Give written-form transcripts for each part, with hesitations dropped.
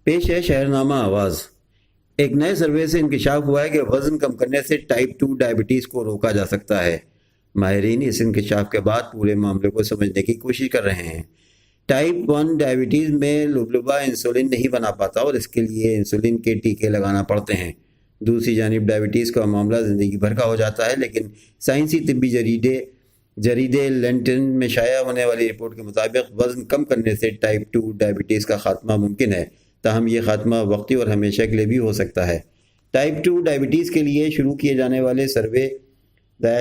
پیش ہے شہرنامہ آواز۔ ایک نئے سروے سے انکشاف ہوا ہے کہ وزن کم کرنے سے ٹائپ 2 ڈائبٹیز کو روکا جا سکتا ہے۔ ماہرین اس انکشاف کے بعد پورے معاملے کو سمجھنے کی کوشش کر رہے ہیں۔ ٹائپ 1 ڈائبٹیز میں لبلبہ انسولین نہیں بنا پاتا اور اس کے لیے انسولین کے ٹیکے لگانا پڑتے ہیں۔ دوسری جانب ڈائبٹیز کا معاملہ زندگی بھر کا ہو جاتا ہے، لیکن سائنسی طبی جریدے لینٹن میں شائع ہونے والی رپورٹ کے مطابق وزن کم کرنے سے ٹائپ 2 ڈائبٹیز کا خاتمہ ممکن ہے، تاہم یہ خاتمہ وقتی اور ہمیشہ کے لیے بھی ہو سکتا ہے۔ ٹائپ 2 ڈائبٹیز کے لیے شروع کیے جانے والے سروے دا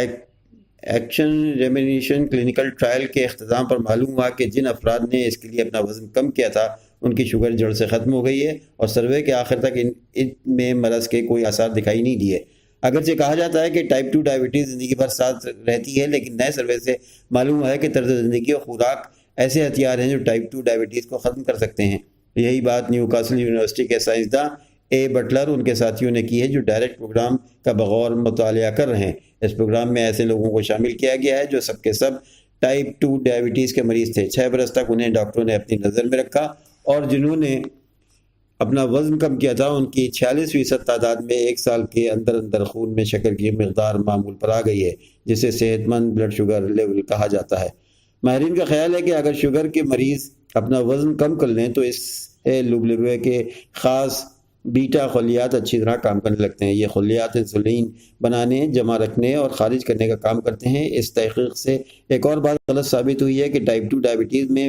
ایکشن ریمینیشن کلینکل ٹرائل کے اختتام پر معلوم ہوا کہ جن افراد نے اس کے لیے اپنا وزن کم کیا تھا ان کی شوگر جڑ سے ختم ہو گئی ہے اور سروے کے آخر تک ان میں مرض کے کوئی آثار دکھائی نہیں دیے۔ اگرچہ کہا جاتا ہے کہ ٹائپ 2 ڈائبٹیز زندگی بھر ساتھ رہتی ہے، لیکن نئے سروے سے معلوم ہوا ہے کہ طرز زندگی اور خوراک ایسے ہتھیار ہیں جو ٹائپ 2 ڈائبٹیز کو ختم کر سکتے ہیں۔ یہی بات نیو کاسل یونیورسٹی کے سائنسداں اے بٹلر ان کے ساتھیوں نے کی ہے، جو ڈائریکٹ پروگرام کا بغور مطالعہ کر رہے ہیں۔ اس پروگرام میں ایسے لوگوں کو شامل کیا گیا ہے جو سب کے سب ٹائپ 2 ڈائبٹیز کے مریض تھے۔ 6 برس تک انہیں ڈاکٹروں نے اپنی نظر میں رکھا اور جنہوں نے اپنا وزن کم کیا تھا ان کی 46% تعداد میں 1 سال کے اندر اندر خون میں شکر کی مقدار معمول پر آ گئی ہے، جسے صحت مند بلڈ شوگر لیول کہا جاتا ہے۔ ماہرین کا خیال ہے کہ اگر شوگر کے مریض اپنا وزن کم کر لیں تو اس سے لبلبے کے خاص بیٹا خلیات اچھی طرح کام کرنے لگتے ہیں۔ یہ خلیات انسولین بنانے، جمع رکھنے اور خارج کرنے کا کام کرتے ہیں۔ اس تحقیق سے ایک اور بات غلط ثابت ہوئی ہے کہ ٹائپ 2 ڈائبٹیز میں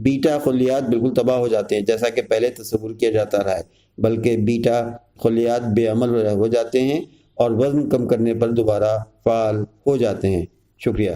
بیٹا خلیات بالکل تباہ ہو جاتے ہیں جیسا کہ پہلے تصور کیا جاتا رہا ہے، بلکہ بیٹا خلیات بے عمل ہو جاتے ہیں اور وزن کم کرنے پر دوبارہ فعال ہو جاتے ہیں۔ شکریہ۔